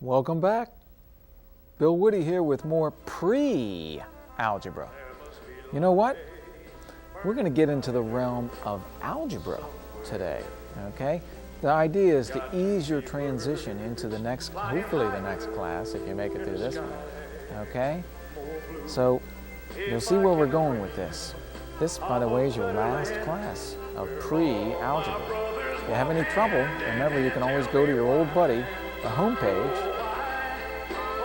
Welcome back. Bill Witte here with more pre-algebra. You know what? We're going to get into the realm of algebra today, okay? The idea is to ease your transition into the next, hopefully the next class, if you make it through this one, okay? So you'll see where we're going with this. This, by the way, is your last class of pre-algebra. If you have any trouble, remember you can always go to your old buddy, the homepage,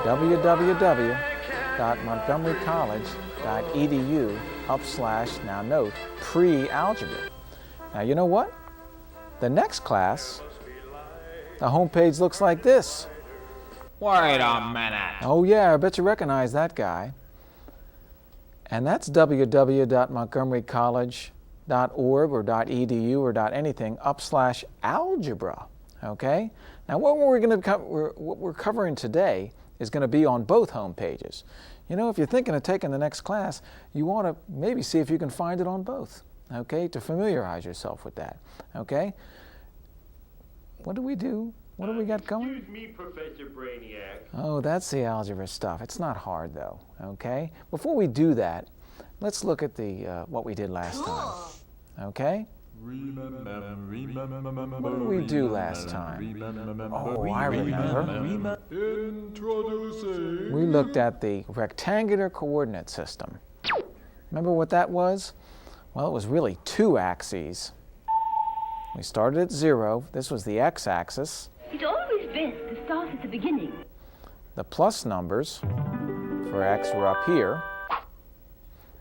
www.montgomerycollege.edu/, now note, pre-algebra. Now you know what? The next class, the homepage looks like this. Wait a minute. Oh yeah, I bet you recognize that guy. And that's www.montgomerycollege.org or .edu or .anything /algebra. Okay? Now what we're covering today is going to be on both home pages. You know, if you're thinking of taking the next class, you want to maybe see if you can find it on both, okay, to familiarize yourself with that, okay? What do we do? What do we got going? Excuse me, Professor Brainiac. Oh, that's the algebra stuff. It's not hard, though, okay? Before we do that, let's look at the what we did last time, okay? What did we do last time? Oh, I remember. Introducing. We looked at the rectangular coordinate system. Remember what that was? Well, it was really two axes. We started at 0. This was the x-axis. It's always best to start at the beginning. The plus numbers for x were up here.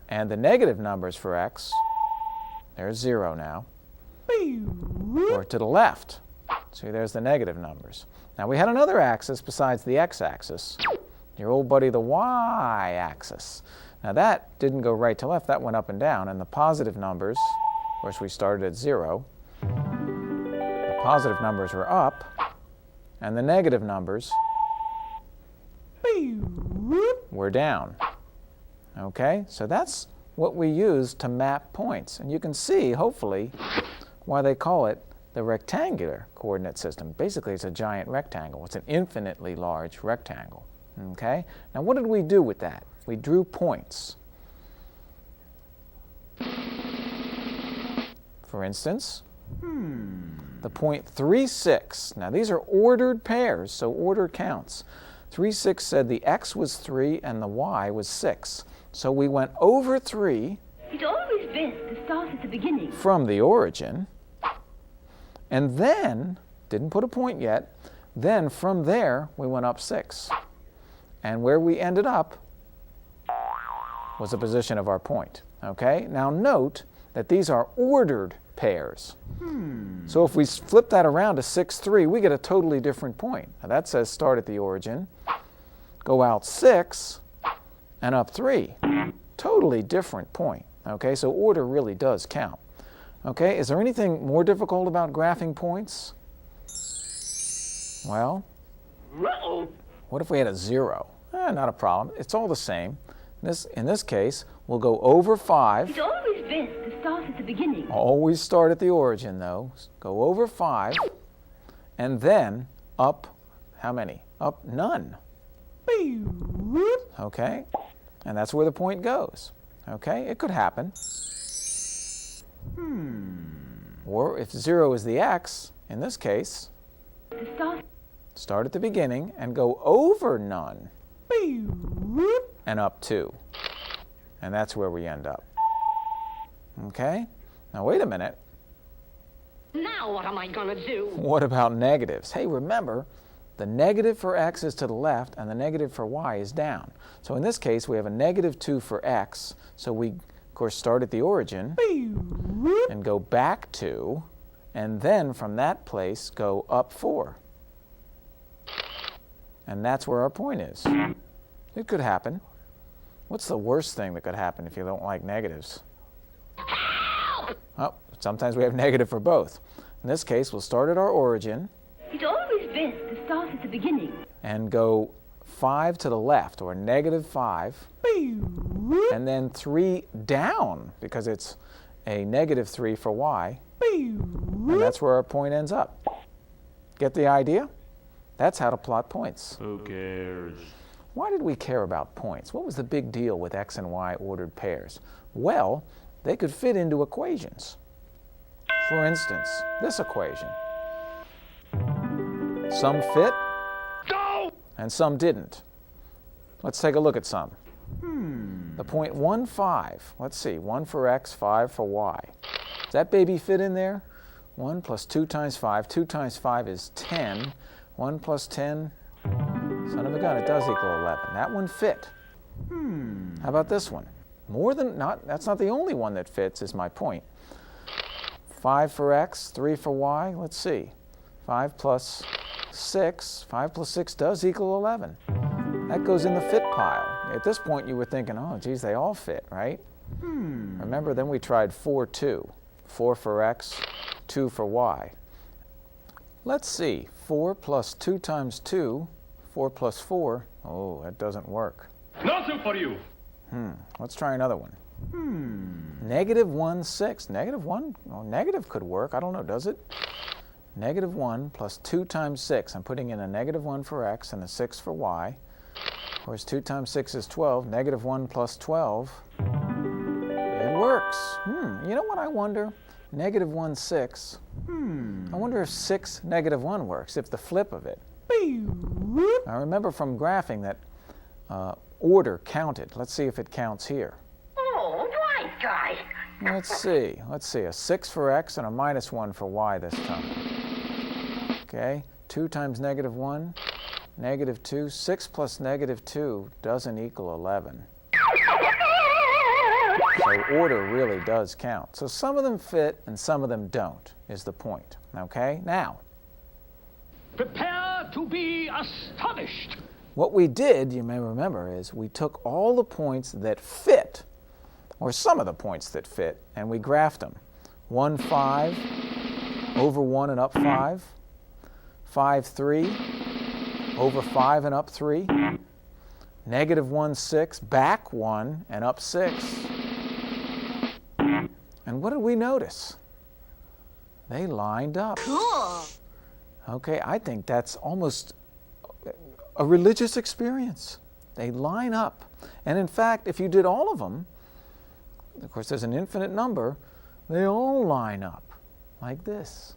And the negative numbers for x, there's 0 now, or to the left. See, there's the negative numbers. Now we had another axis besides the x-axis, your old buddy the y-axis. Now that didn't go right to left, that went up and down, and the positive numbers, of course we started at 0, the positive numbers were up, and the negative numbers were down. Okay, so that's what we use to map points. And you can see, hopefully, why they call it the rectangular coordinate system. Basically, it's a giant rectangle. It's an infinitely large rectangle. Okay? Now, what did we do with that? We drew points. For instance, the point 3, 6. Now, these are ordered pairs, so order counts. 3, 6 said the x was 3 and the y was 6. So we went over 3 It's always best to start at the beginning. from the origin, and then, didn't put a point yet, then from there we went up 6. And where we ended up was the position of our point. Okay? Now note that these are ordered pairs. So if we flip that around to 6, 3, we get a totally different point. Now that says start at the origin, go out 6, and up 3. Totally different point. Okay, so order really does count. Okay, is there anything more difficult about graphing points? Well, what if we had a 0? Not a problem. It's all the same. In this case, we'll go over 5. It's always best to start at the beginning. Always start at the origin, though. Go over 5, and then up, how many? Up none. Okay? And that's where the point goes. Okay? It could happen. Or if 0 is the x, in this case, To start at the beginning and go over none and up 2. And that's where we end up. Okay? Now wait a minute. Now what am I gonna do? What about negatives? Hey, remember, the negative for x is to the left and the negative for y is down. So in this case, we have a -2 for x. So we, of course, start at the origin and go back 2, and then from that place go up 4. And that's where our point is. It could happen. What's the worst thing that could happen if you don't like negatives? Well, sometimes we have negative for both. In this case, we'll start at our origin It's always best to start at the beginning. and go 5 to the left, or -5, and then 3 down, because it's a -3 for y, and that's where our point ends up. Get the idea? That's how to plot points. Who cares? Why did we care about points? What was the big deal with x and y ordered pairs? Well, they could fit into equations. For instance, this equation. Some fit, and some didn't. Let's take a look at some. The point 1, 5. Let's see, 1 for x, 5 for y. Does that baby fit in there? 1 plus 2 times 5. 2 times 5 is 10. 1 plus 10, son of a gun, it does equal 11. That one fit. How about this one? That's not the only one that fits, is my point. 5 for x, 3 for y. Let's see. 5 plus 6. 5 plus 6 does equal 11. That goes in the fit pile. At this point, you were thinking, oh, geez, they all fit, right? Remember, then we tried 4, 2. 4 for x, 2 for y. Let's see. 4 plus 2 times 2. 4 plus 4. Oh, that doesn't work. Nothing for you. Let's try another one. Negative 1, 6. Negative 1? Well, negative could work. I don't know, does it? Negative 1 plus 2 times 6. I'm putting in a negative 1 for x and a 6 for y. Of course, 2 times 6 is 12. Negative 1 plus 12. It works. You know what I wonder? Negative 1, 6. I wonder if 6, negative 1 works, if the flip of it. I remember from graphing that order counted. Let's see if it counts here. Oh, right, guys. Let's see. A 6 for x and a minus 1 for y this time. Okay, 2 times negative 1, negative 2. 6 plus negative 2 doesn't equal 11. So order really does count. So some of them fit and some of them don't, is the point. Okay, now. Prepare to be astonished. What we did, you may remember, is we took all the points that fit, or some of the points that fit, and we graphed them. 1, 5, over 1 and up 5. 5, 3, over 5 and up 3. Negative 1, 6, back 1 and up 6. And what did we notice? They lined up. Cool. Okay, I think that's almost a religious experience. They line up. And in fact, if you did all of them, of course there's an infinite number, they all line up like this.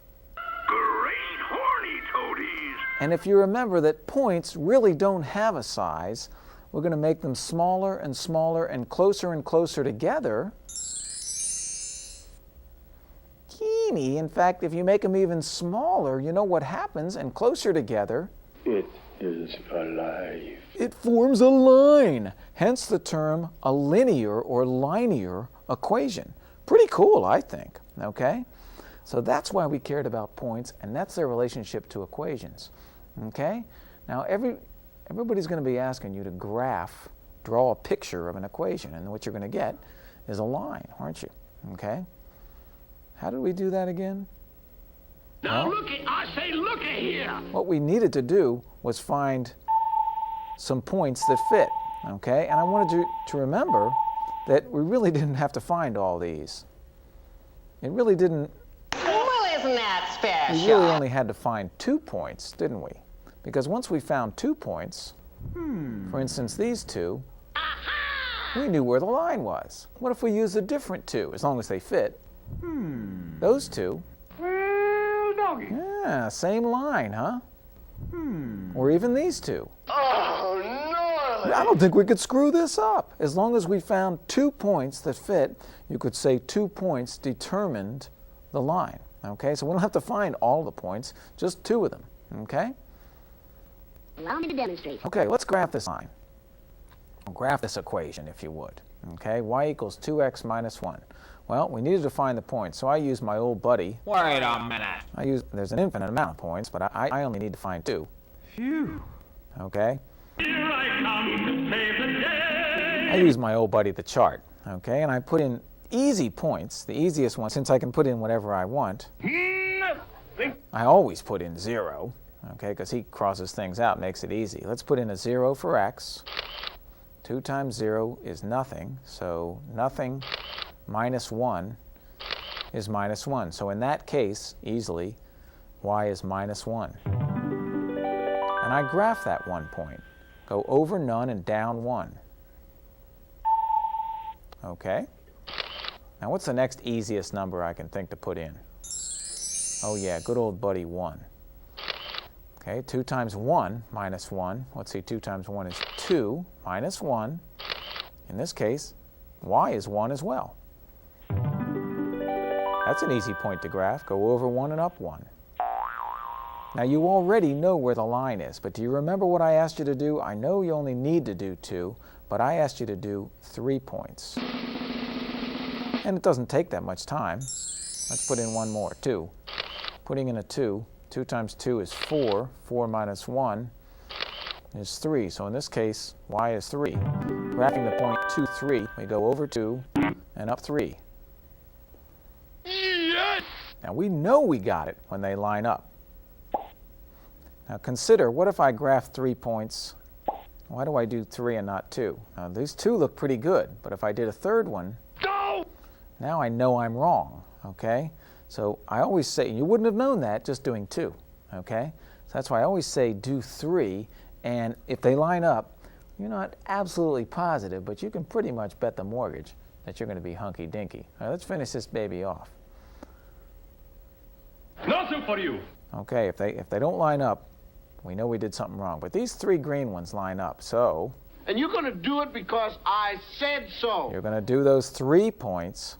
Great horny toadies. And if you remember that points really don't have a size, we're going to make them smaller and smaller and closer together. Teeny. In fact, if you make them even smaller, you know what happens, and closer together. It is alive. It forms a line. Hence the term a linear or linear equation. Pretty cool, I think. Okay? So that's why we cared about points, and that's their relationship to equations. Okay? Now, everybody's going to be asking you to draw a picture of an equation, and what you're going to get is a line, aren't you? Okay? How did we do that again? Now Well, look at here. what we needed to do was find some points that fit, okay? And I wanted you to remember that we really didn't have to find all these. It really didn't. Well, isn't that special? We really only had to find 2 points, didn't we? Because once we found 2 points, for instance, these two, we knew where the line was. What if we used a different 2, as long as they fit? Those 2. Well, doggy. Yeah, same line, huh? Or even these 2. Oh, gnarly. I don't think we could screw this up. As long as we found 2 points that fit, you could say 2 points determined the line. Okay, so we don't have to find all the points, just 2 of them. Okay? Allow me to demonstrate. Okay, let's graph this line. Or graph this equation, if you would. Okay, y equals 2x minus 1. Well, we needed to find the points, so I used my old buddy. Wait a minute. There's an infinite amount of points, but I only need to find 2. Phew. Okay? Here I come to save the day. I use my old buddy, the chart. Okay, and I put in easy points, the easiest one, since I can put in whatever I want. Nothing. I always put in 0, okay, because he crosses things out, makes it easy. Let's put in a 0 for x. 2 times 0 is nothing, so nothing minus 1 is minus 1. So in that case, easily, y is minus 1. and I graph that 1 point. Go over none and down 1. Okay? Now what's the next easiest number I can think to put in? Oh yeah, good old buddy 1. Okay, 2 times 1 minus 1. Let's see, 2 times 1 is 2 minus 1. In this case, y is 1 as well. That's an easy point to graph. Go over 1 and up 1. Now you already know where the line is, but do you remember what I asked you to do? I know you only need to do 2, but I asked you to do 3 points. And it doesn't take that much time. Let's put in one more, 2. Putting in a 2, 2 times 2 is 4. 4 minus 1 is 3. So in this case, y is 3. Graphing the point 2, 3, we go over 2 and up 3. Yes! Now we know we got it when they line up. Now consider, what if I graph 3 points? Why do I do 3 and not 2? Now these 2 look pretty good, but if I did a third one, Go! now I know I'm wrong, okay? So I always say, you wouldn't have known that just doing 2, okay? So that's why I always say do 3, and if they line up, you're not absolutely positive, but you can pretty much bet the mortgage that you're going to be hunky-dinky. All right, let's finish this baby off. Nothing for you. Okay, if they don't line up, we know we did something wrong. But these 3 green ones line up, so And you're gonna do it because I said so. you're going to do those 3 points,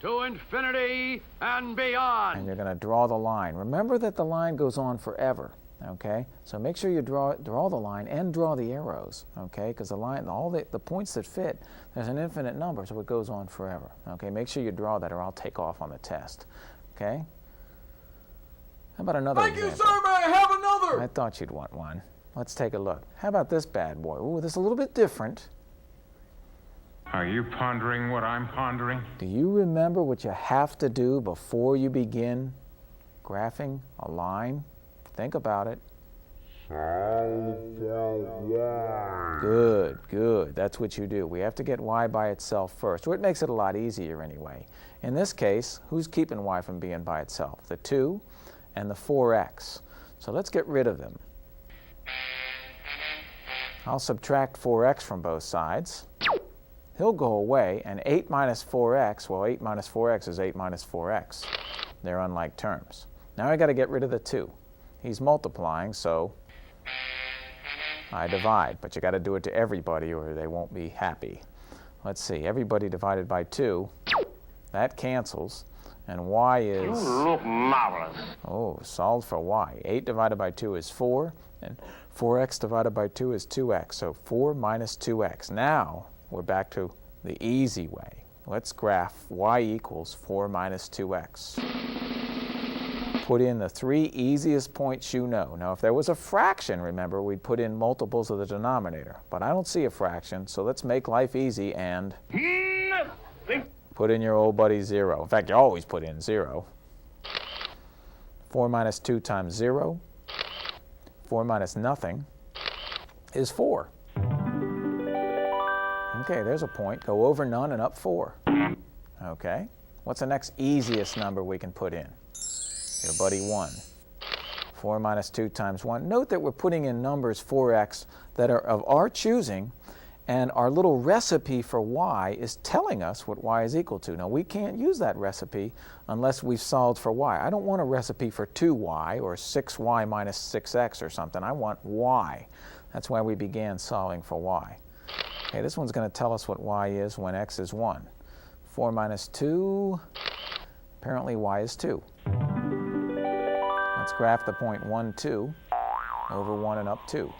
To infinity and beyond. and you're going to draw the line. Remember that the line goes on forever, okay? So make sure you draw the line and draw the arrows, okay? Because the line, all the points that fit, there's an infinite number, so it goes on forever, okay? Make sure you draw that or I'll take off on the test, okay? How about another example? Thank you, sir. May I have another? I thought you'd want one. Let's take a look. How about this bad boy? Ooh, this is a little bit different. Are you pondering what I'm pondering? Do you remember what you have to do before you begin graphing a line? Think about it. Good, good. That's what you do. We have to get y by itself first, or it makes it a lot easier anyway. In this case, who's keeping y from being by itself? The 2 and the 4x. So let's get rid of them. I'll subtract 4x from both sides. He'll go away, and 8 minus 4x, well, 8 minus 4x is 8 minus 4x. They're unlike terms. Now I got to get rid of the 2. He's multiplying, so I divide, but you got to do it to everybody or they won't be happy. Let's see, everybody divided by 2, that cancels, and y is... You look marvelous. Oh, solved for y. 8 divided by 2 is 4, and 4x divided by 2 is 2x, so 4 minus 2x. Now we're back to the easy way. Let's graph y equals 4 minus 2x. Put in the 3 easiest points you know. Now if there was a fraction, remember, we'd put in multiples of the denominator. But I don't see a fraction, so let's make life easy and Nothing. put in your old buddy 0. In fact, you always put in 0. 4 minus 2 times 0, 4 minus nothing, is 4. Okay, there's a point. Go over none and up 4. Okay, what's the next easiest number we can put in? Your buddy 1. 4 minus 2 times 1. Note that we're putting in numbers 4x that are of our choosing, and our little recipe for y is telling us what y is equal to. Now, we can't use that recipe unless we've solved for y. I don't want a recipe for 2y or 6y minus 6x or something. I want y. That's why we began solving for y. Okay, this one's going to tell us what y is when x is 1. 4 minus 2, apparently y is 2. Let's graph the point 1, 2, over 1 and up 2.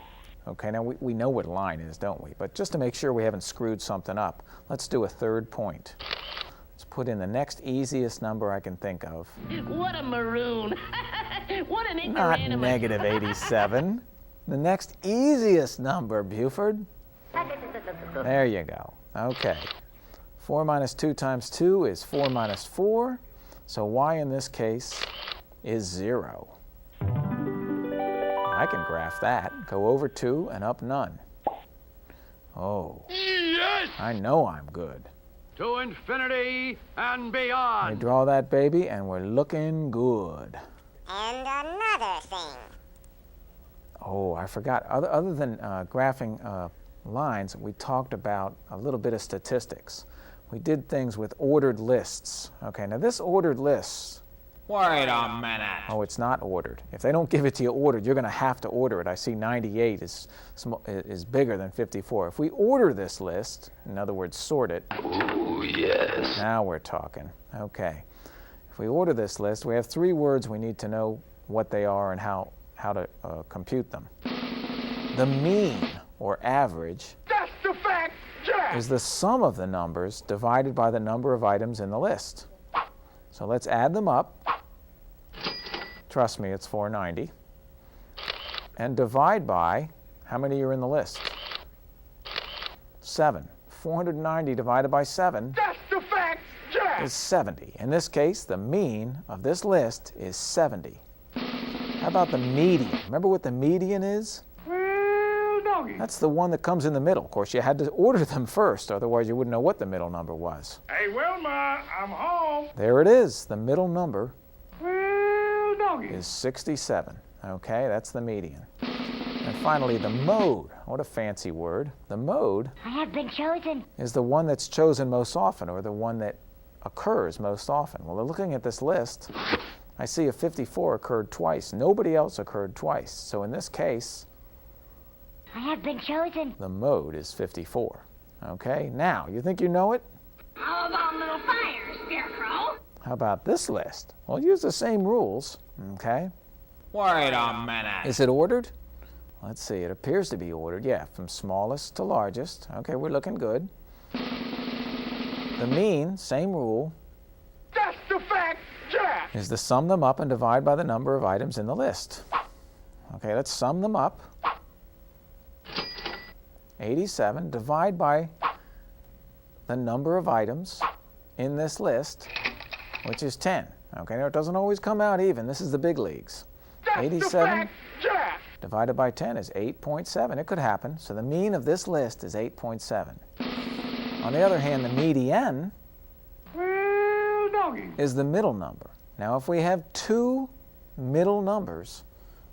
Okay, now we know what line is, don't we? But just to make sure we haven't screwed something up, let's do a third point. Let's put in the next easiest number I can think of. What a maroon. What an Not ignoramus. negative 87. The next easiest number, Buford. There you go. Okay. 4 minus 2 times 2 is 4 minus 4. So y in this case is 0. I can graph that. Go over 2 and up none. Oh, Yes! I know I'm good. To infinity and I beyond. draw that baby and we're looking good. And another thing. Oh, I forgot. Other than graphing lines, we talked about a little bit of statistics. We did things with ordered lists. Okay, now this ordered list. Wait a minute. Oh, it's not ordered. If they don't give it to you ordered, you're going to have to order it. I see 98 is bigger than 54. If we order this list, in other words, sort it. Ooh, yes. Now we're talking. Okay. If we order this list, we have 3 words we need to know what they are and how to compute them. The mean, or average, That's the fact, Jack! is the sum of the numbers divided by the number of items in the list. So let's add them up. Trust me, it's 490. And divide by how many are in the list? 7. 490 divided by 7 That's the fact, Jack! is 70. In this case, the mean of this list is 70. How about the median? Remember what the median is? Well, doggy. That's the one that comes in the middle. Of course, you had to order them first, otherwise you wouldn't know what the middle number was. Hey, Wilma, I'm home. There it is. The middle number Well, doggy. is 67. Okay, that's the median. And finally, the mode. What a fancy word. The mode I have been chosen. is the one that's chosen most often, or the one that occurs most often. Well, looking at this list, I see a 54 occurred twice. Nobody else occurred twice. So in this case, I have been chosen. the mode is 54. Okay, now, you think you know it? How about a little fire, Scarecrow? How about this list? Well, use the same rules. Okay. Wait a minute. Is it ordered? Let's see, it appears to be ordered. Yeah, from smallest to largest. Okay, we're looking good. The mean, same rule, That's the fact, Jack! is to sum them up and divide by the number of items in the list. Okay, let's sum them up. 87, divide by the number of items in this list, which is 10. Okay, now it doesn't always come out even. This is the big leagues. That's 87 the fact, Jack! divided by 10 is 8.7. It could happen. So the mean of this list is 8.7. On the other hand, the median Well, doggy. is the middle number. Now, if we have 2 middle numbers,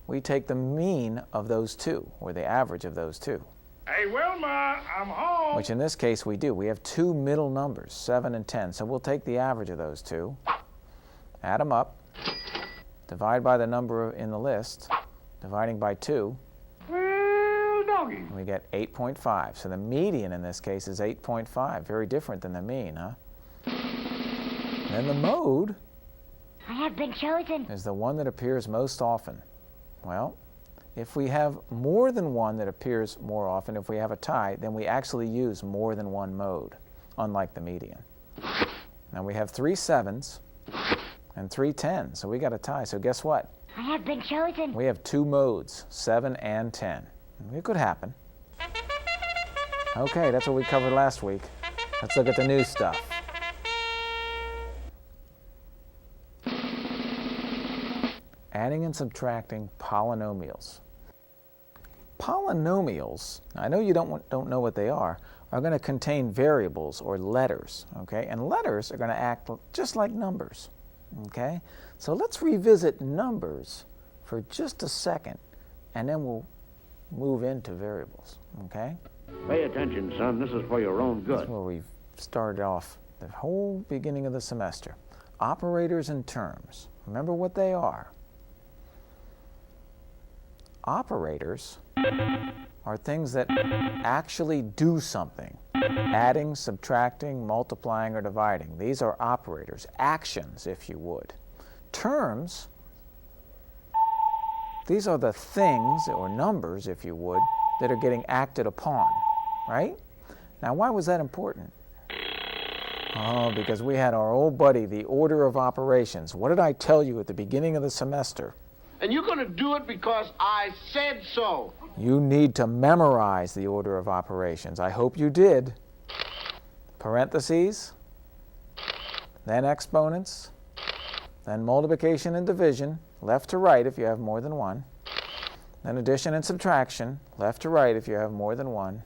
we take the mean of those 2, or the average of those 2, Hey, Wilma, I'm home. which in this case we do. We have 2 middle numbers, 7 and 10. So we'll take the average of those 2, add them up, divide by the number in the list, dividing by 2, Well, doggy. and we get 8.5. So the median in this case is 8.5. Very different than the mean, huh? Then the mode I have been chosen. is the one that appears most often. Well, if we have more than one that appears more often, if we have a tie, then we actually use more than one mode, unlike the median. Now we have 3 7s and 3 10s, so we got a tie. So guess what? I have been chosen. We have 2 modes, 7 and 10. It could happen. Okay, that's what we covered last week. Let's look at the new stuff. Adding and subtracting polynomials. Polynomials, I know you don't know what they are going to contain variables or letters, okay? And letters are going to act just like numbers, okay? So let's revisit numbers for just a second, and then we'll move into variables, okay? Pay attention, son. This is for your own That's good. where we've started off the whole beginning of the semester. Operators and terms. Remember what they are. Operators are things that actually do something. Adding, subtracting, multiplying, or dividing. These are operators, actions, if you would. Terms, these are the things, or numbers, if you would, that are getting acted upon, right? Now, why was that important? Oh, because we had our old buddy, the order of operations. What did I tell you at the beginning of the semester? And you're going to do it because I said so. You need to memorize the order of operations. I hope you did. Parentheses, then exponents, then multiplication and division, left to right if you have more than one, then addition and subtraction, left to right if you have more than one,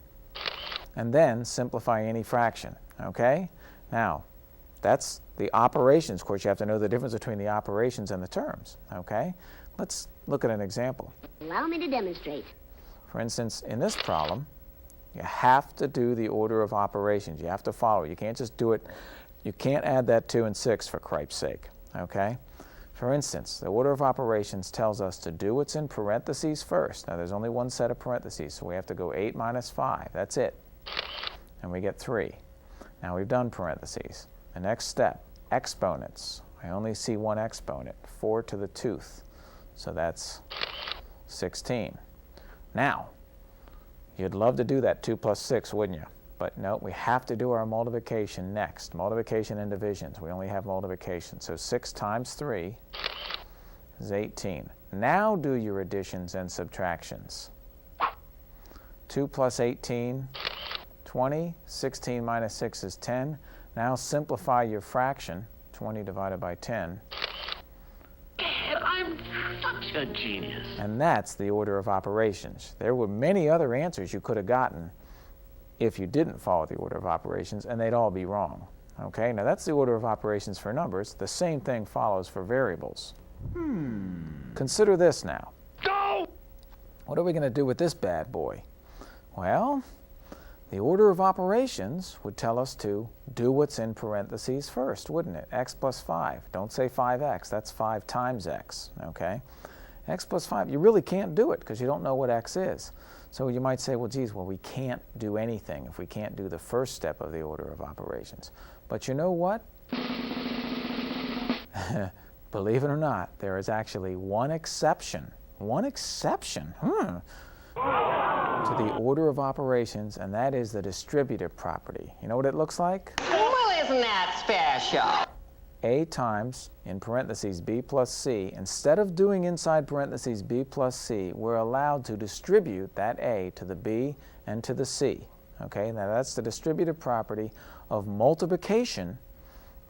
and then simplify any fraction, okay? Now, that's the operations. Of course, you have to know the difference between the operations and the terms, okay? Let's look at an example. Allow me to demonstrate. For instance, in this problem, you have to do the order of operations. You have to follow it. You can't just do it. You can't add that 2 and 6 for cripe's sake, okay? For instance, the order of operations tells us to do what's in parentheses first. Now, there's only one set of parentheses, so we have to go 8 minus 5. That's it. And we get 3. Now, we've done parentheses. The next step, exponents. I only see one exponent, 4 to the 2th. So that's 16. Now, you'd love to do that 2 plus 6, wouldn't you? But no, we have to do our multiplication next. Multiplication and divisions. We only have multiplication. So 6 times 3 is 18. Now do your additions and subtractions. 2 plus 18, 20. 16 minus 6 is 10. Now simplify your fraction. 20 divided by 10. Dad, I'm such a genius. And that's the order of operations. There were many other answers you could have gotten if you didn't follow the order of operations, and they'd all be wrong. Okay, now that's the order of operations for numbers. The same thing follows for variables. Consider this now. Go! What are we going to do with this bad boy? Well, the order of operations would tell us to do what's in parentheses first, wouldn't it? X plus 5. Don't say 5x. That's 5 times x, okay? X plus 5, you really can't do it because you don't know what x is. So you might say, well, geez, well, we can't do anything if we can't do the first step of the order of operations. But you know what? Believe it or not, there is actually one exception. One exception. To the order of operations, and that is the distributive property. You know what it looks like? Well, isn't that special? A times, in parentheses, B plus C. Instead of doing inside parentheses B plus C, we're allowed to distribute that A to the B and to the C. Okay, now that's the distributive property of multiplication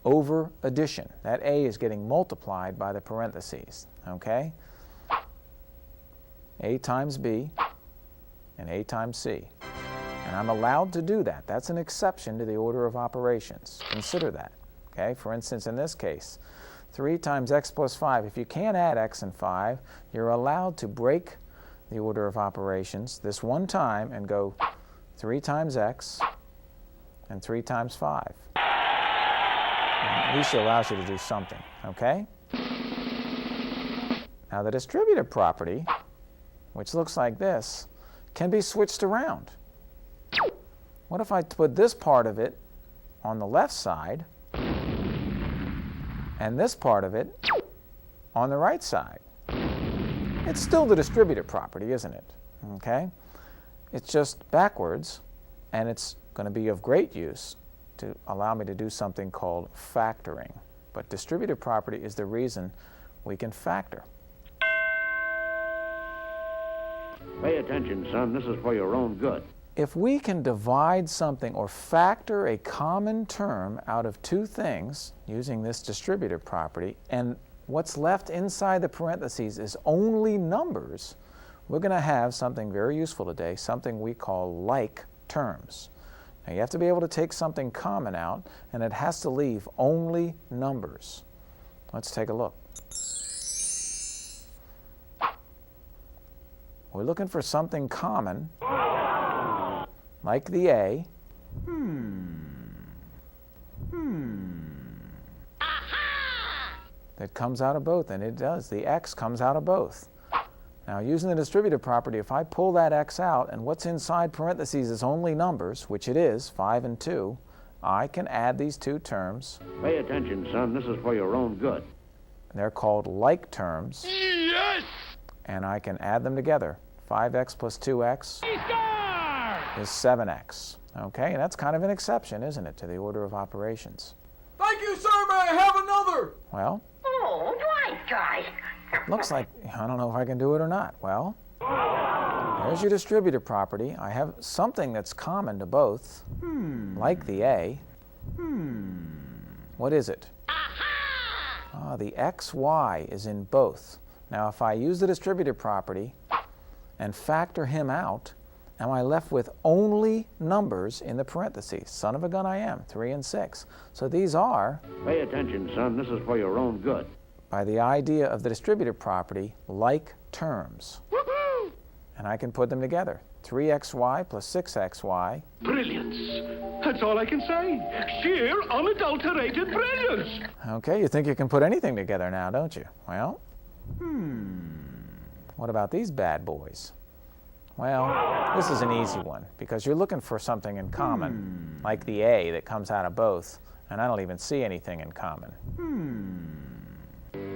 over addition. That A is getting multiplied by the parentheses. Okay? A times B and A times C. And I'm allowed to do that. That's an exception to the order of operations. Consider that. Okay? For instance, in this case, 3 times x plus 5. If you can't add x and 5, you're allowed to break the order of operations this one time and go 3 times x and 3 times 5. And at least it allows you to do something. Okay? Now the distributive property, which looks like this, can be switched around. What if I put this part of it on the left side and this part of it on the right side? It's still the distributive property, isn't it? Okay? It's just backwards, and it's going to be of great use to allow me to do something called factoring. But distributive property is the reason we can factor. Pay attention, son. This is for your own good. If we can divide something or factor a common term out of two things using this distributive property, and what's left inside the parentheses is only numbers, we're going to have something very useful today, something we call like terms. Now you have to be able to take something common out, and it has to leave only numbers. Let's take a look. We're looking for something common, like the A. That comes out of both, and it does. The X comes out of both. Now, using the distributive property, if I pull that X out, and what's inside parentheses is only numbers, which it is, 5 and 2, I can add these two terms. Pay attention, son. This is for your own good. They're called like terms. Yes! And I can add them together. 5x plus 2x is 7x. Okay, and that's kind of an exception, isn't it, to the order of operations? Thank you, sir. May I have another? Well, Oh, right, guy. looks like, I don't know if I can do it or not. Well, there's your distributive property. I have something that's common to both, like the A. What is it? The xy is in both. Now, if I use the distributive property and factor him out, am I left with only numbers in the parentheses? Son of a gun I am, 3 and 6. So these are Pay attention, son. This is for your own good. by the idea of the distributive property like terms. And I can put them together. 3xy plus 6xy. Brilliance. That's all I can say. Sheer, unadulterated brilliance. Okay, you think you can put anything together now, don't you? Well, what about these bad boys? Well, this is an easy one because you're looking for something in common, like the A that comes out of both, and I don't even see anything in common.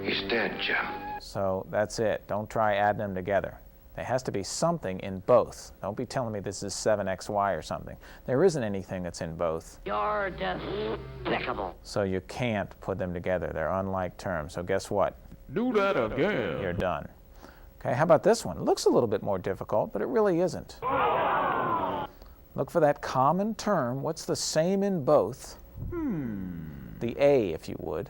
He's dead, Jim. So that's it. Don't try adding them together. There has to be something in both. Don't be telling me this is 7xy or something. There isn't anything that's in both. You're despicable. So you can't put them together. They're unlike terms. So guess what? Do that again. You're done. Okay, how about this one? It looks a little bit more difficult, but it really isn't. Look for that common term. What's the same in both? The A, if you would.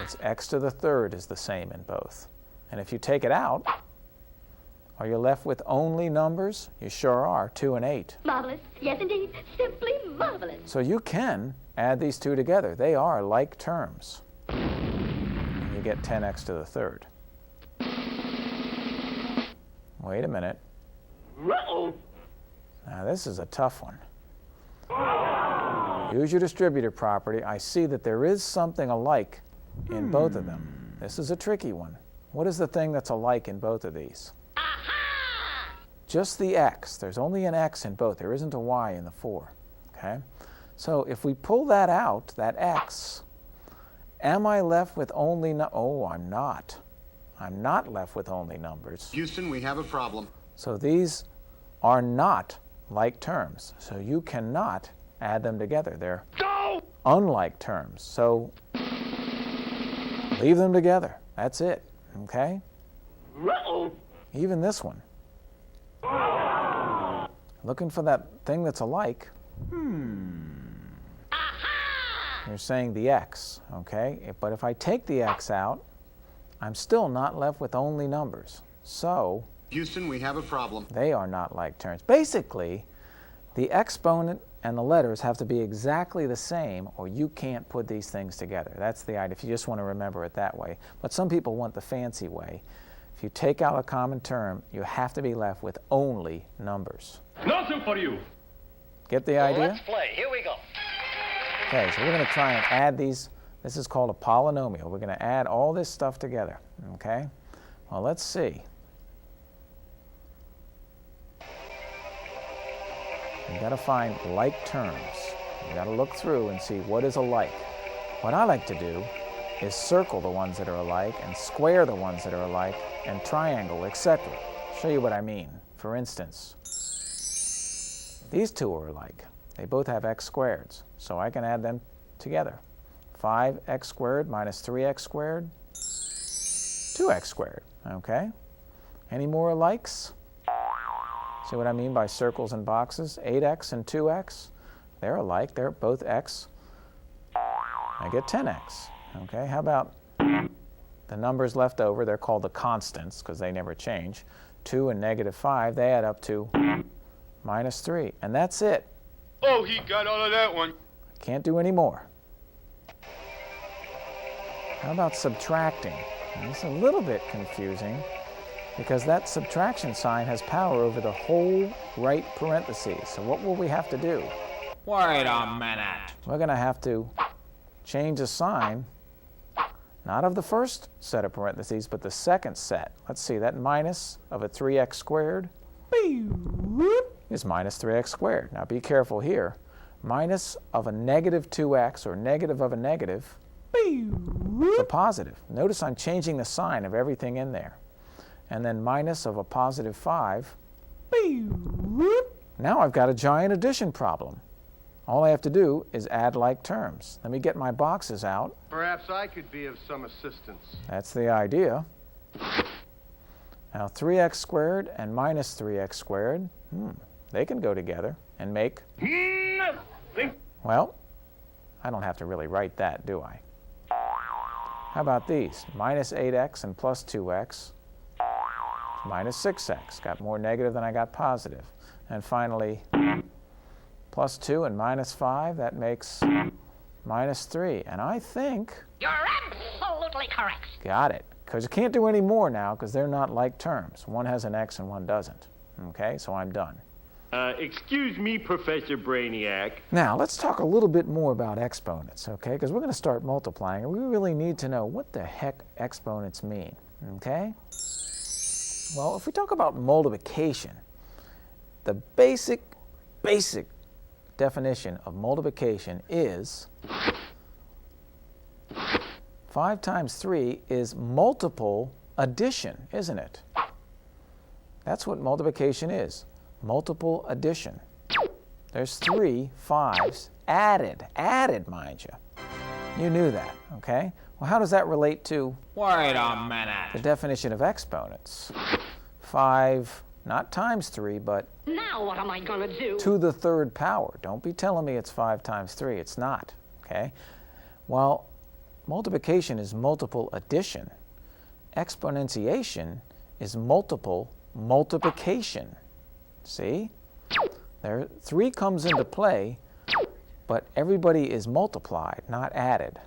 It's x to the third is the same in both. And if you take it out, are you left with only numbers? You sure are, 2 and 8. Marvelous. Yes, indeed. Simply marvelous. So you can add these two together. They are like terms. And you get 10x to the third. Wait a minute. Uh-oh. Now this is a tough one. Use your distributive property. I see that there is something alike in both of them. This is a tricky one. What is the thing that's alike in both of these? Just the x. There's only an x in both. There isn't a y in the 4. Okay? So if we pull that out, that x, am I left with only oh, I'm not. I'm not left with only numbers. Houston, we have a problem. So these are not like terms. So you cannot add them together. They're unlike terms. So leave them together. That's it. Okay? Uh-oh. Even this one. Looking for that thing that's alike. You're saying the x, okay? But if I take the x out, I'm still not left with only numbers. So Houston, we have a problem. they are not like terms. Basically, the exponent and the letters have to be exactly the same or you can't put these things together. That's the idea, if you just want to remember it that way. But some people want the fancy way. If you take out a common term, you have to be left with only numbers. Nothing for you. Get the idea? Let's play. Here we go. Okay, so we're going to try and add these. This is called a polynomial. We're going to add all this stuff together. Okay? Well, let's see. You've got to find like terms. You've got to look through and see what is alike. What I like to do is circle the ones that are alike and square the ones that are alike and triangle, etc. Show you what I mean. For instance, these two are alike. They both have x squareds, so I can add them together. 5x squared minus 3x squared, 2x squared. Okay? Any more alikes? See what I mean by circles and boxes? 8x and 2x, they're alike. They're both x. I get 10x. Okay, how about the numbers left over? They're called the constants because they never change. 2 and negative 5, they add up to minus 3. And that's it. Oh, he got all of that one. Can't do any more. How about subtracting? Now, it's a little bit confusing because that subtraction sign has power over the whole right parentheses. So what will we have to do? Wait a minute. We're going to have to change the sign, not of the first set of parentheses, but the second set. Let's see, that minus of a 3x squared is minus 3x squared. Now be careful here. Minus of a negative 2x or negative of a negative is a positive. Notice I'm changing the sign of everything in there. And then minus of a positive 5. Now I've got a giant addition problem. All I have to do is add like terms. Let me get my boxes out. Perhaps I could be of some assistance. That's the idea. Now 3x squared and minus 3x squared, they can go together and make Nothing. Well, I don't have to really write that, do I? How about these? Minus 8x and plus 2x, minus 6x. Got more negative than I got positive. And finally, plus 2 and minus 5, that makes minus 3. And I think... You're absolutely correct. Got it. Because you can't do any more now because they're not like terms. One has an x and one doesn't. Okay, so I'm done. Excuse me, Professor Brainiac. Now, let's talk a little bit more about exponents, okay? Because we're going to start multiplying, and we really need to know what the heck exponents mean, okay? Well, if we talk about multiplication, the basic definition of multiplication is 5 times 3 is multiple addition, isn't it? That's what multiplication is. Multiple addition. There's 3 5s added, mind you. You knew that, okay? Well, how does that relate to Wait a minute. the definition of exponents? 5, not times 3, but Now what am I gonna do? to the third power. Don't be telling me it's 5 times 3. It's not, okay? Well, multiplication is multiple addition. Exponentiation is multiple multiplication. See? There, 3 comes into play, but everybody is multiplied, not added.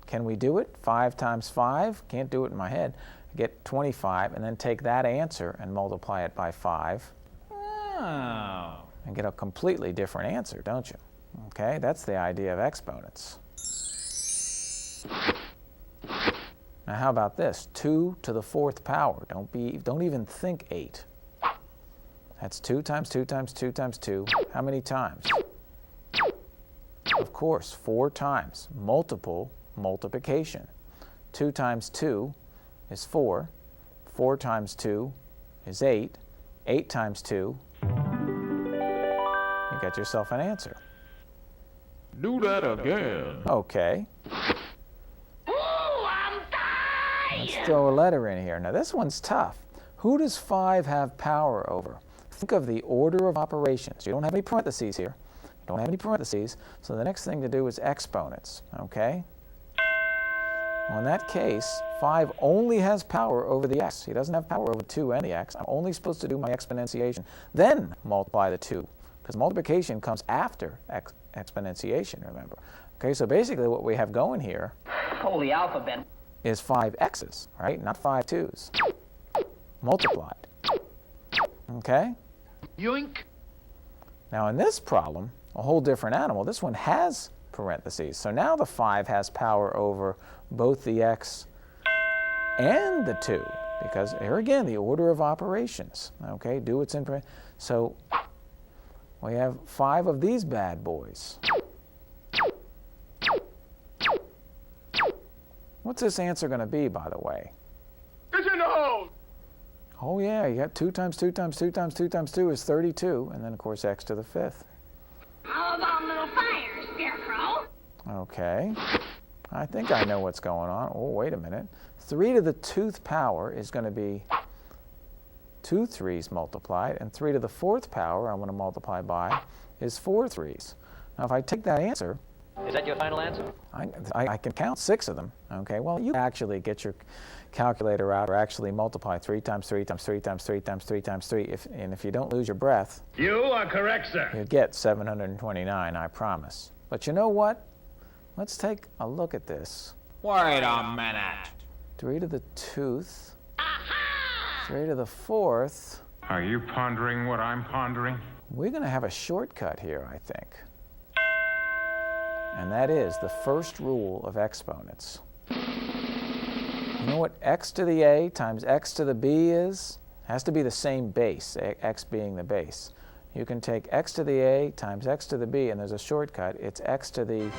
Can we do it? 5 times 5? Can't do it in my head. I get 25, and then take that answer and multiply it by 5. Oh. And get a completely different answer, don't you? Okay, that's the idea of exponents. Now how about this? 2 to the 4th power. Don't even think 8. That's 2 times 2 times 2 times 2. How many times? Of course, 4 times. Multiple multiplication. 2 times 2 is 4. 4 times 2 is 8. 8 times 2, you get yourself an answer. Do that again. Okay. Ooh, I'm dying. Let's throw a letter in here. Now this one's tough. Who does 5 have power over? Think of the order of operations. You don't have any parentheses here. You don't have any parentheses, so the next thing to do is exponents, okay? Well, in that case, 5 only has power over the x. He doesn't have power over 2 and the x. I'm only supposed to do my exponentiation, then multiply the 2, because multiplication comes after exponentiation, remember. Okay, so basically what we have going here Holy alphabet. is 5 x's, right? Not 5 2's. Multiplied. Okay? Yoink. Now in this problem, a whole different animal. This one has parentheses. So now the 5 has power over both the x and the 2, because here again, the order of operations. Okay, do what's in parentheses. So we have 5 of these bad boys. What's this answer going to be, by the way? It's in the hole. Oh yeah, you got 2 times 2 times 2 times 2 times 2 is 32, and then of course x to the 5th. How about a little fire, Scarecrow? Okay, I think I know what's going on. Oh, wait a minute. 3 to the 2th power is going to be 2 3's multiplied, and 3 to the 4th power I'm going to multiply by is 4 3's. Now if I take that answer, Is that your final answer? I can count 6 of them. Okay, well you actually get your calculator out or actually multiply 3 times 3 times 3 times 3 times 3 times 3, and if you don't lose your breath, You are correct, sir. you get 729, I promise. But you know what? Let's take a look at this. Wait a minute. 3 to the 2th, 3 to the 4th. Are you pondering what I'm pondering? We're going to have a shortcut here, I think. And that is the first rule of exponents. You know what x to the a times x to the b is? It has to be the same base, x being the base. You can take x to the a times x to the b, and there's a shortcut. It's x to the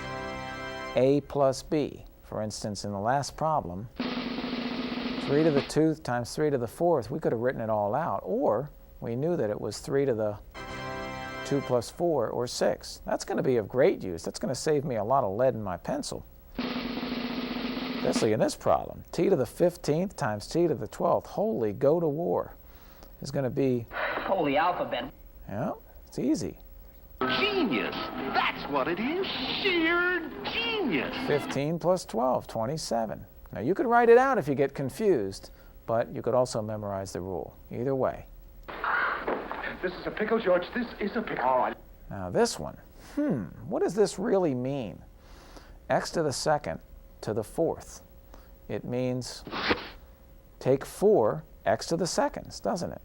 a plus b. For instance, in the last problem, 3 to the 2th times 3 to the 4th, we could have written it all out. Or we knew that it was 3 to the 2 plus 4, or 6. That's going to be of great use. That's going to save me a lot of lead in my pencil. Especially in this problem. T to the 15th times t to the 12th. Holy go to war. Is going to be... Holy alphabet. Yeah, it's easy. Genius. That's what it is. Sheer genius. 15 plus 12, 27. Now you could write it out if you get confused, but you could also memorize the rule. Either way. This is a pickle, George. This is a pickle. All right. Now this one. What does this really mean? x to the second to the fourth. It means take 4 x to the seconds, doesn't it?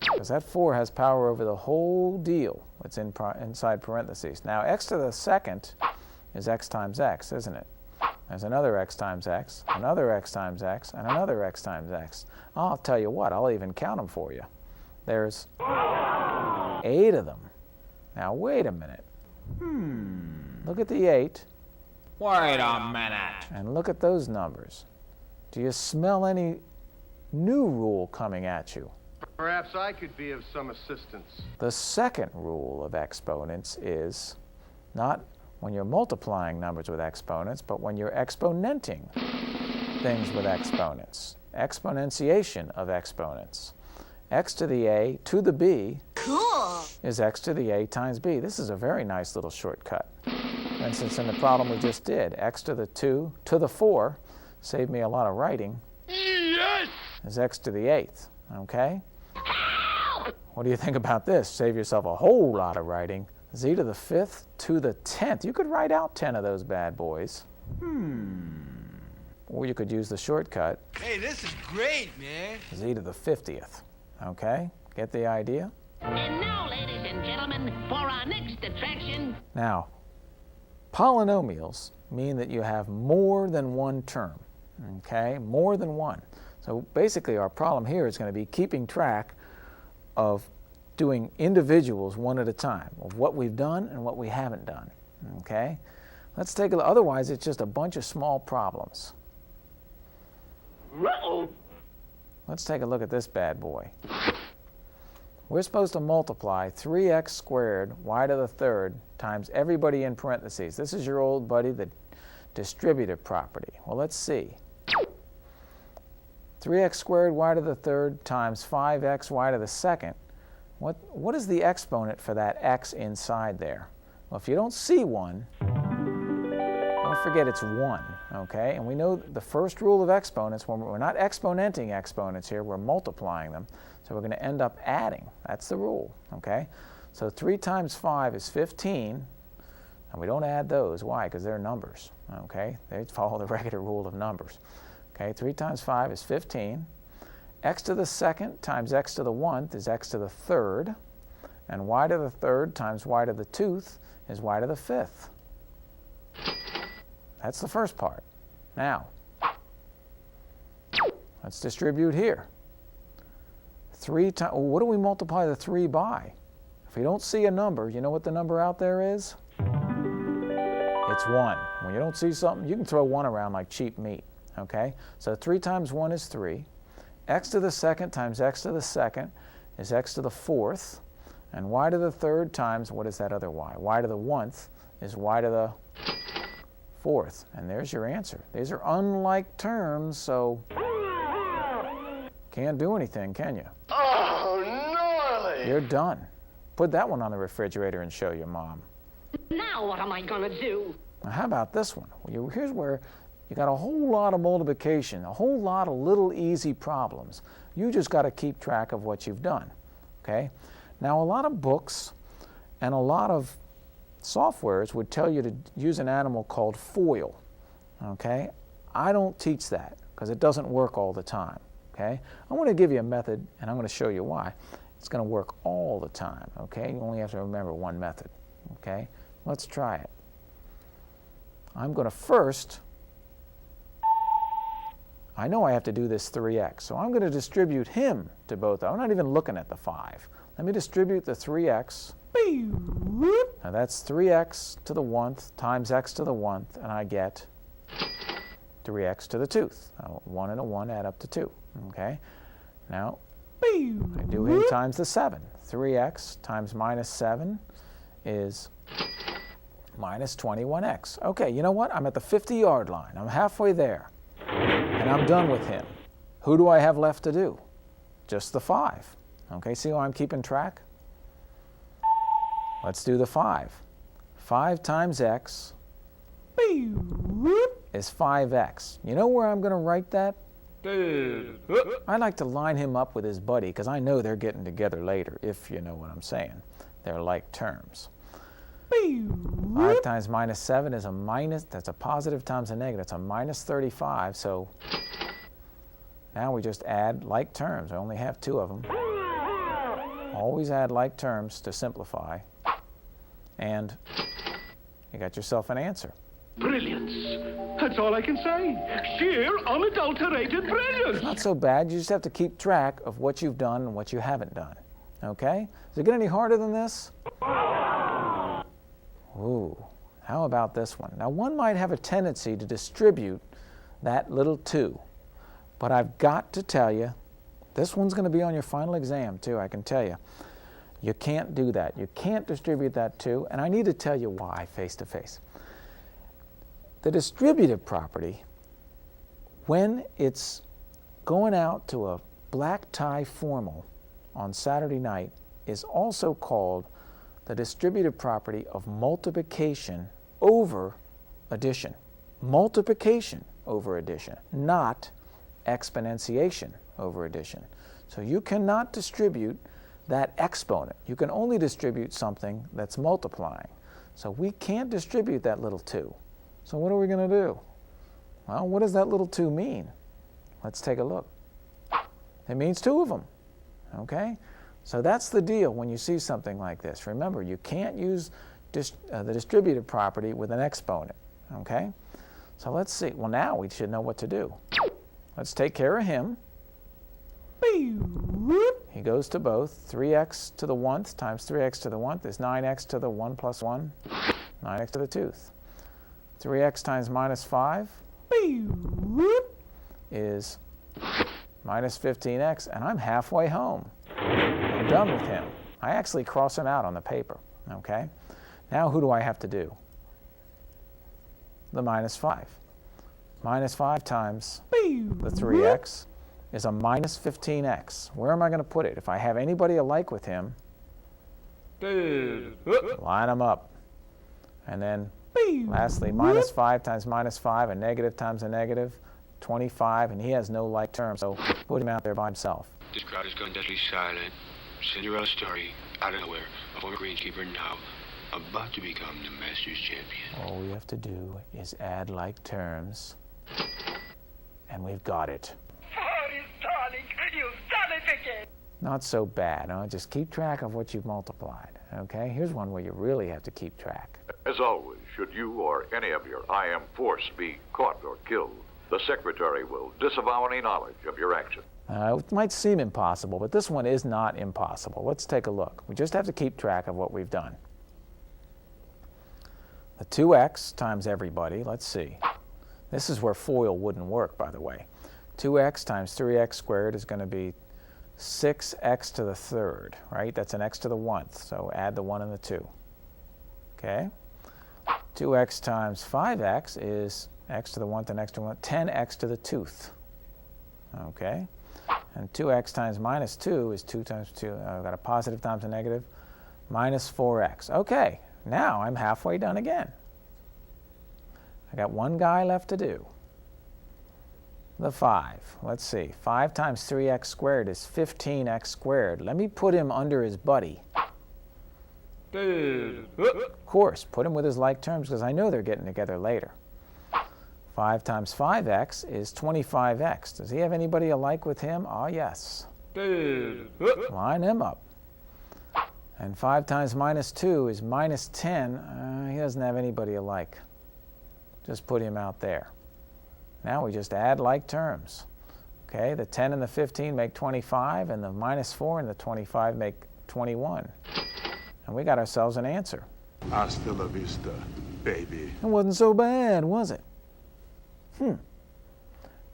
Because that 4 has power over the whole deal. It's inside parentheses. Now, x to the second is x times x, isn't it? There's another x times x, another x times x, and another x times x. I'll tell you what, I'll even count them for you. There's 8 of them. Now, wait a minute. Look at the 8. Wait a minute. And look at those numbers. Do you smell any new rule coming at you? Perhaps I could be of some assistance. The second rule of exponents is not when you're multiplying numbers with exponents, but when you're exponenting things with exponents. Exponentiation of exponents. X to the a to the b is x to the a times b. This is a very nice little shortcut. For instance, in the problem we just did, x to the 2 to the 4, saved me a lot of writing, Yes! is x to the 8th, okay? What do you think about this? Save yourself a whole lot of writing. Z to the 5th to the 10th. You could write out 10 of those bad boys. Or you could use the shortcut. Hey, this is great, man. Z to the 50th. Okay? Get the idea? And now, ladies and gentlemen, for our next attraction. Now, polynomials mean that you have more than one term. Okay? More than one. So basically our problem here is going to be keeping track of doing individuals one at a time, of what we've done and what we haven't done. Okay? Let's take a look. Otherwise, it's just a bunch of small problems. Uh-oh. Let's take a look at this bad boy. We're supposed to multiply 3x squared y to the third times everybody in parentheses. This is your old buddy, the distributive property. Well, let's see. 3x squared y to the third times 5x y to the second. What is the exponent for that x inside there? Well, if you don't see one, don't forget it's 1, okay? And we know the first rule of exponents, when we're not exponenting exponents here, we're multiplying them. So we're going to end up adding. That's the rule, okay? So 3 times 5 is 15, and we don't add those. Why? Because they're numbers, okay? They follow the regular rule of numbers. Okay, 3 times 5 is 15. X to the second times x to the 1th is x to the third. And y to the third times y to the 2th is y to the 5th. That's the first part. Now, let's distribute here. 3 times, what do we multiply the 3 by? If we don't see a number, you know what the number out there is? It's 1. When you don't see something, you can throw 1 around like cheap meat. Okay, so 3 times 1 is 3. X to the second times x to the second is x to the 4th. And y to the third times, what is that other y? Y to the 1th is y to the 4th. And there's your answer. These are unlike terms, so can't do anything, can you? Oh, gnarly! You're done. Put that one on the refrigerator and show your mom. Now what am I gonna do? Now, how about this one? Well, here's where you got a whole lot of multiplication, a whole lot of little easy problems. You just got to keep track of what you've done, okay? Now, a lot of books and a lot of softwares would tell you to use an animal called FOIL, okay? I don't teach that because it doesn't work all the time, okay? I'm going to give you a method, and I'm going to show you why. It's going to work all the time, okay? You only have to remember one method, okay? Let's try it. I'm going to first... I know I have to do this 3x, so I'm going to distribute him to both. I'm not even looking at the 5. Let me distribute the 3x. Now that's 3x to the 1th times x to the 1th, and I get 3x to the 2th. Now, 1 and a 1 add up to 2. Okay? Now, I do him times the 7. 3x times minus 7 is minus 21x. Okay, you know what? I'm at the 50-yard line. I'm halfway there. And I'm done with him. Who do I have left to do? Just the 5. Okay, see how I'm keeping track? Let's do the 5. 5 times x is 5x. You know where I'm going to write that? I like to line him up with his buddy because I know they're getting together later, if you know what I'm saying. They're like terms. 5 times minus 7 is a minus, that's a positive times a negative. That's a minus 35, so now we just add like terms. I only have 2 of them. Always add like terms to simplify, and you got yourself an answer. Brilliance. That's all I can say. Sheer, unadulterated brilliance. It's not so bad. You just have to keep track of what you've done and what you haven't done. Okay? Does it get any harder than this? Ooh, how about this one? Now, one might have a tendency to distribute that little 2, but I've got to tell you, this one's going to be on your final exam, too, I can tell you. You can't do that. You can't distribute that 2, and I need to tell you why face to face. The distributive property, when it's going out to a black tie formal on Saturday night, is also called the distributive property of multiplication over addition. Multiplication over addition, not exponentiation over addition. So you cannot distribute that exponent. You can only distribute something that's multiplying. So we can't distribute that little 2. So what are we going to do? Well, what does that little 2 mean? Let's take a look. It means 2 of them. Okay? So that's the deal when you see something like this. Remember, you can't use the distributive property with an exponent. Okay? So let's see. Well, now we should know what to do. Let's take care of him. He goes to both. 3x to the 1th times 3x to the 1th is 9x to the 1 plus 1, 9x to the 2th. 3x times minus 5 is minus 15x, and I'm halfway home. I'm done with him. I actually cross him out on the paper, okay? Now who do I have to do? The minus 5. Minus 5 times the 3x is a minus 15x. Where am I going to put it? If I have anybody alike with him, line them up. And then lastly, minus 5 times minus 5, a negative times a negative, 25, and he has no like term, so put him out there by himself. This crowd has gone deadly silent. Cinderella story, out of nowhere. A former greenskeeper now about to become the Masters champion. All we have to do is add like terms, and we've got it. Darling, you've done it again. Not so bad, huh? Just keep track of what you've multiplied, okay? Here's one where you really have to keep track. As always, should you or any of your IM force be caught or killed, the Secretary will disavow any knowledge of your action. It might seem impossible, but this one is not impossible. Let's take a look. We just have to keep track of what we've done. The 2x times everybody, let's see. This is where FOIL wouldn't work, by the way. 2x times 3x squared is going to be 6x to the 3rd, right? That's an x to the 1th, so add the 1 and the 2. Okay? 2x times 5x is x to the 1th and x to the 1th, 10x to the 2th. Okay? And 2x times minus 2 is 2 times 2. I've got a positive times a negative, minus 4x. Okay, now I'm halfway done again. I got one guy left to do. The 5. Let's see. 5 times 3x squared is 15x squared. Let me put him under his buddy. Of course, put him with his like terms because I know they're getting together later. 5 times 5x is 25x. Does he have anybody alike with him? Ah, yes. Line him up. And 5 times minus 2 is minus 10. He doesn't have anybody alike. Just put him out there. Now we just add like terms. Okay, the 10 and the 15 make 25, and the minus 4 and the 25 make 21. And we got ourselves an answer. Hasta la vista, baby. It wasn't so bad, was it?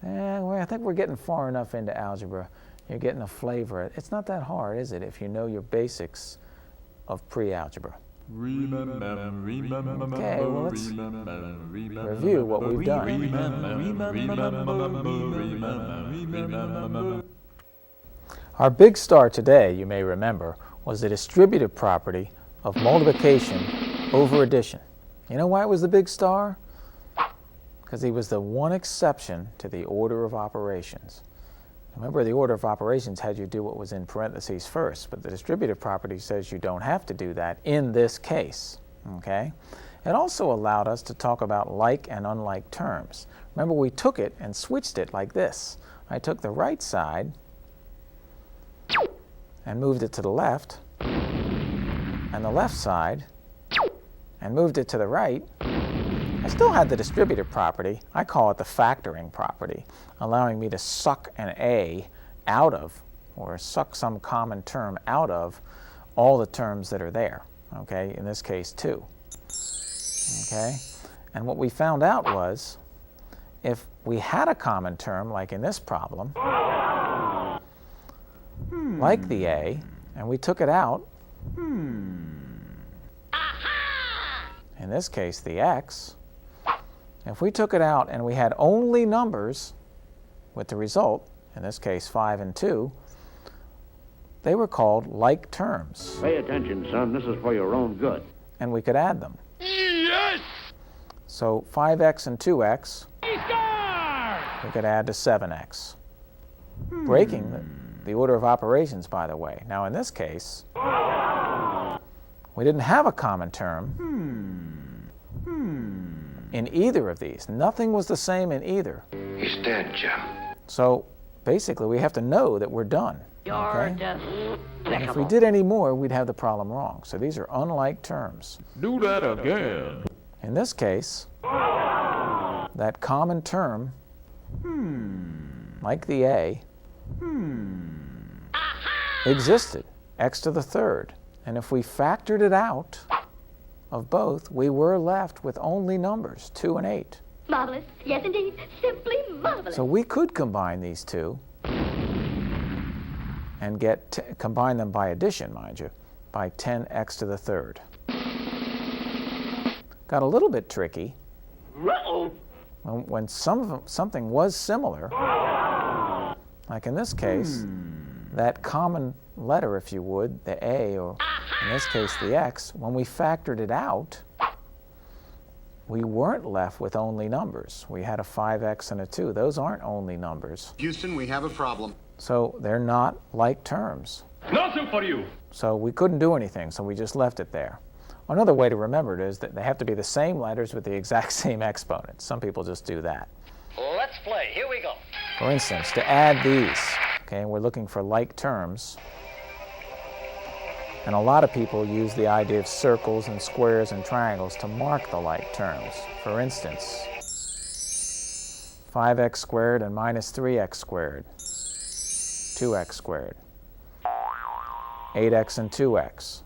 Well, I think we're getting far enough into algebra. You're getting a flavor. It's not that hard, is it, if you know your basics of pre-algebra? Okay, well, let's review what we've done. Our big star today, you may remember, was the distributive property of multiplication over addition. You know why it was the big star? Because he was the one exception to the order of operations. Remember, the order of operations had you do what was in parentheses first, but the distributive property says you don't have to do that in this case. Okay? It also allowed us to talk about like and unlike terms. Remember, we took it and switched it like this. I took the right side and moved it to the left, and the left side and moved it to the right. I still had the distributive property. I call it the factoring property, allowing me to suck an A out of, or suck some common term out of, all the terms that are there. Okay, in this case 2. Okay, and what we found out was, if we had a common term, like in this problem, like the A, and we took it out, in this case the X, if we took it out and we had only numbers with the result, in this case 5 and 2, they were called like terms. Pay attention, son. This is for your own good. And we could add them. Yes! So 5x and 2x, we could add to 7x. Breaking the order of operations, by the way. Now in this case, we didn't have a common term in either of these. Nothing was the same in either. He's dead, Jim. So basically we have to know that we're done. You're And if we did any more, we'd have the problem wrong. So these are unlike terms. Do that again. In this case, that common term, like the A, existed, x to the third. And if we factored it out of both, we were left with only numbers, 2 and 8. Marvelous. Yes, indeed. Simply marvelous. So we could combine these two and combine them by addition, mind you, by 10x to the third. Got a little bit tricky when something was similar, like in this case, that common letter, if you would, the A, or in this case the X, when we factored it out, we weren't left with only numbers. We had a 5x and a 2. Those aren't only numbers. Houston, we have a problem. So they're not like terms. Nothing for you. So we couldn't do anything, so we just left it there. Another way to remember it is that they have to be the same letters with the exact same exponents. Some people just do that. Let's play. Here we go. For instance, to add these, okay, we're looking for like terms. And a lot of people use the idea of circles and squares and triangles to mark the like terms. For instance, 5x squared and minus 3x squared, 2x squared, 8x and 2x,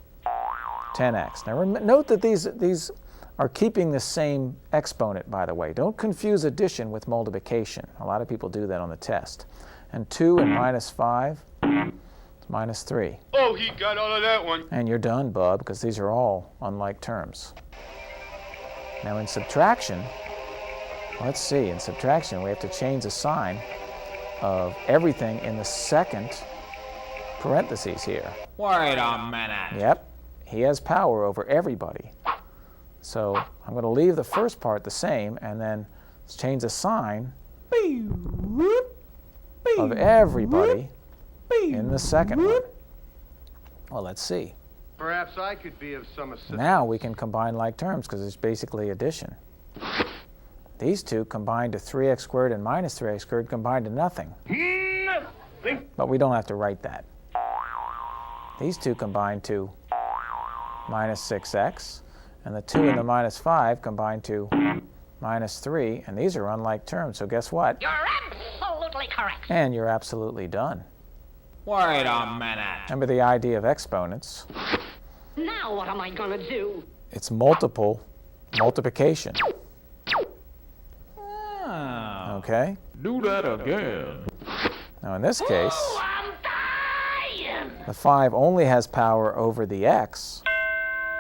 10x. Now note that these are keeping the same exponent, by the way. Don't confuse addition with multiplication. A lot of people do that on the test. And 2 and minus 5, minus 3. Oh, he got all of that one. And you're done, bub, because these are all unlike terms. Now in subtraction, let's see, in subtraction we have to change the sign of everything in the second parentheses here. Wait a minute. Yep, he has power over everybody. So I'm going to leave the first part the same and then change the sign of everybody in the second one. Well, let's see. Perhaps I could be of some assistance. Now we can combine like terms because it's basically addition. These two combine to 3x squared and minus 3x squared combine to nothing. But we don't have to write that. These two combine to minus 6x, and the 2 and the minus 5 combine to minus 3, and these are unlike terms, so guess what? You're absolutely correct. And you're absolutely done. Wait a minute. Remember the idea of exponents? Now what am I gonna do? It's multiplication. Oh. Okay? Do that again. Now in this case, I'm dying. the 5 only has power over the x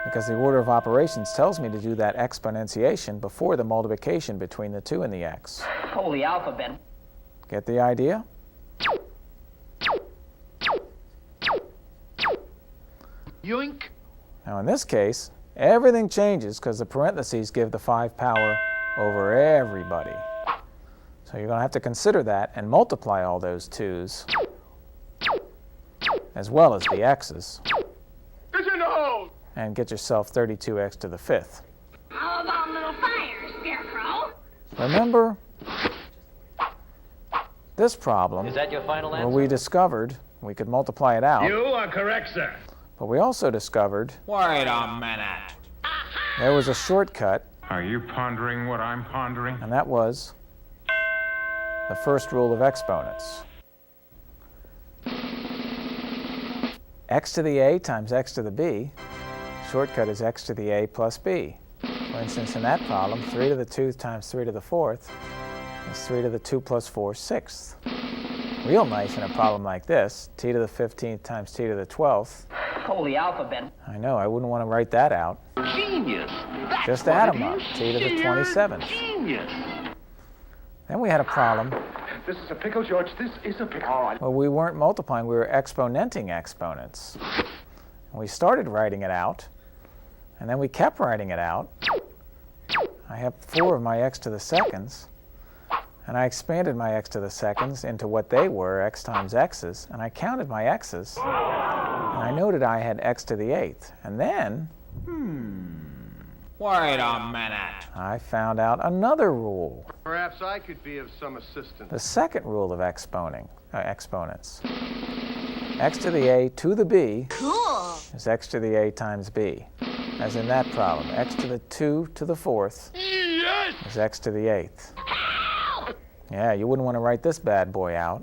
because the order of operations tells me to do that exponentiation before the multiplication between the 2 and the x. Holy alphabet. Get the idea? Yoink. Now in this case, everything changes because the parentheses give the 5 power over everybody. So you're going to have to consider that and multiply all those 2's as well as the x's. It's in the hole. and get yourself 32x to the 5th. How about a little fire, Scarecrow? Remember this problem? Is that your final answer? Where we discovered we could multiply it out. You are correct, sir. But we also discovered Wait a minute. there was a shortcut, Are you pondering what I'm pondering? and that was the first rule of exponents. X to the a times x to the b, shortcut is x to the a plus b. For instance, in that problem, 3 to the 2 times 3 to the 4th is 3 to the 2 plus 4 sixths. Real nice in a problem like this, t to the 15th times t to the 12th. Holy alphabet. I know, I wouldn't want to write that out. Genius. That's Just what add it them up, is. t to the Sheer 27th. Genius. Then we had a problem This is a pickle, George. This is a pickle. where we weren't multiplying, we were exponenting exponents. And we started writing it out, and then we kept writing it out. I have 4 of my x to the seconds, and I expanded my x to the seconds into what they were, x times x's, and I counted my x's, and I noted I had x to the 8th. And then Wait a minute. I found out another rule, Perhaps I could be of some assistance. the second rule of exponents. X to the a to the b is x to the a times b. As in that problem, x to the 2 to the 4th is x to the 8th. Yeah, you wouldn't want to write this bad boy out.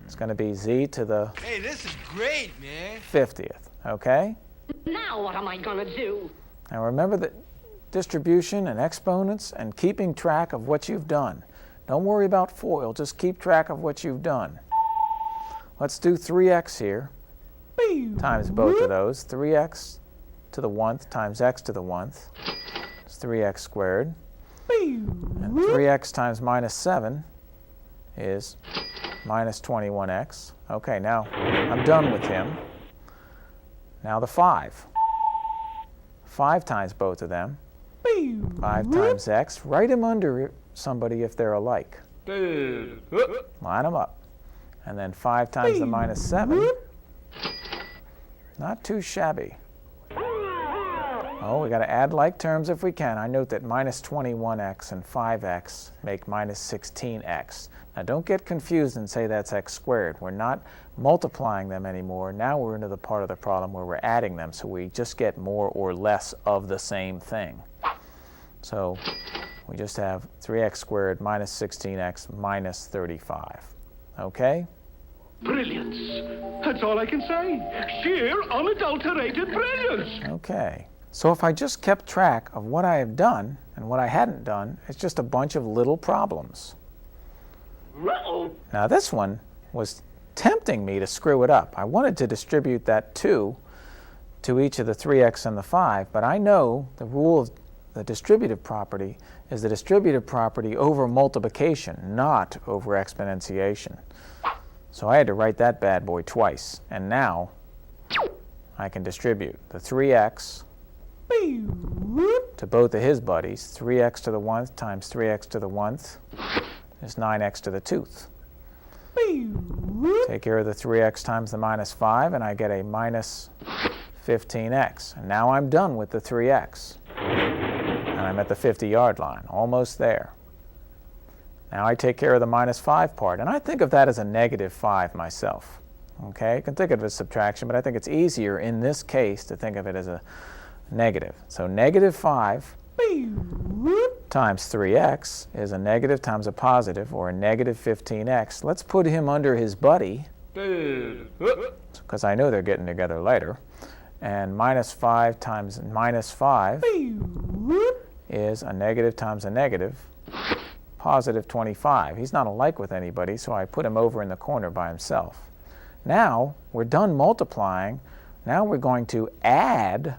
It's going to be z to the Hey, this is great, man. 50th, okay? Now what am I gonna do? Now remember that distribution and exponents and keeping track of what you've done. Don't worry about FOIL, just keep track of what you've done. Let's do 3x here times both of those. 3x to the 1th times x to the 1th is 3x squared. And 3x times minus 7 is minus 21x. Okay, now I'm done with him. Now the 5. 5 times both of them. 5 times x. Write them under somebody if they're alike. Line them up. And then 5 times the minus 7. Not too shabby. Oh, we got to add like terms if we can. I note that minus 21x and 5x make minus 16x. Now don't get confused and say that's x squared. We're not multiplying them anymore. Now we're into the part of the problem where we're adding them, so we just get more or less of the same thing. So we just have 3x squared minus 16x minus 35. Okay? Brilliance. That's all I can say. Sheer, unadulterated brilliance. Okay. So if I just kept track of what I have done and what I hadn't done, it's just a bunch of little problems. Now this one was tempting me to screw it up. I wanted to distribute that 2 to each of the 3x and the 5, but I know the rule of the distributive property is the distributive property over multiplication, not over exponentiation. So I had to write that bad boy twice, and now I can distribute the 3x to both of his buddies. 3x to the 1th times 3x to the 1th is 9x to the 2th. Take care of the 3x times the minus 5, and I get a minus 15x. And now I'm done with the 3x. And I'm at the 50-yard line, almost there. Now I take care of the minus 5 part, and I think of that as a negative 5 myself. Okay, you can think of it as subtraction, but I think it's easier in this case to think of it as a negative. So negative 5 times 3x is a negative times a positive, or a negative 15x. Let's put him under his buddy, because I know they're getting together later. And minus 5 times minus 5 is a negative times a negative, positive 25. He's not alike with anybody, so I put him over in the corner by himself. Now we're done multiplying. Now we're going to add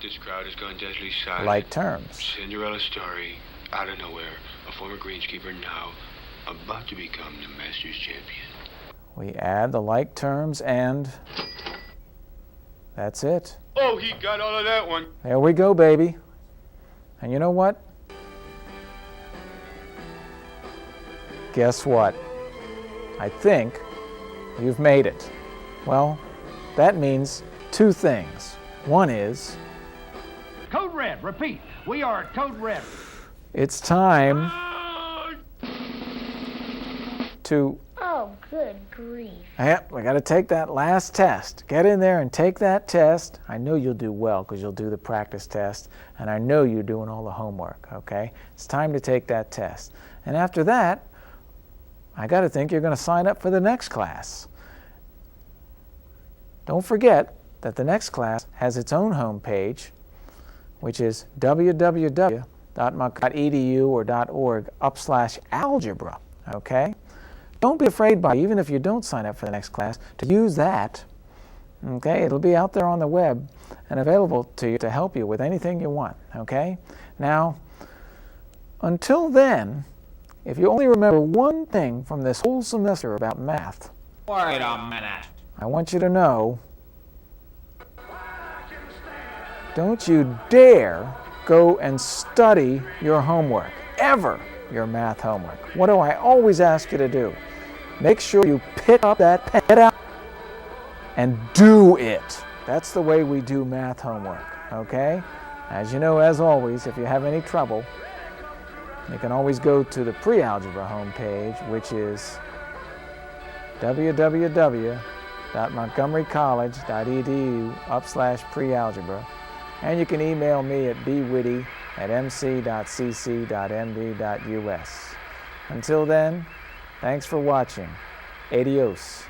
This crowd has gone deadly silent. like terms. Cinderella story, out of nowhere. A former greenskeeper now about to become the Masters champion. We add the like terms, and that's it. Oh, he got all of that one. There we go, baby. And you know what? Guess what? I think you've made it. Well, that means two things. One is, Code red. Repeat. We are at code red. it's time to... Oh, good grief. Yep, we got to take that last test. Get in there and take that test. I know you'll do well because you'll do the practice test, and I know you're doing all the homework, okay? It's time to take that test. And after that, I got to think you're going to sign up for the next class. Don't forget that the next class has its own homepage, which is www.edu or .org/algebra, okay? Don't be afraid, even if you don't sign up for the next class, to use that. Okay, it'll be out there on the web and available to you to help you with anything you want. Okay? Now, until then, if you only remember one thing from this whole semester about math, Wait a minute. I want you to know, don't you dare go and study your homework, ever, your math homework. What do I always ask you to do? Make sure you pick up that pen out and do it. That's the way we do math homework, okay? As you know, as always, if you have any trouble, you can always go to the pre-algebra homepage, which is www.montgomerycollege.edu/pre-algebra. And you can email me at bwitte@mc.cc.md.us. Until then, thanks for watching. Adios.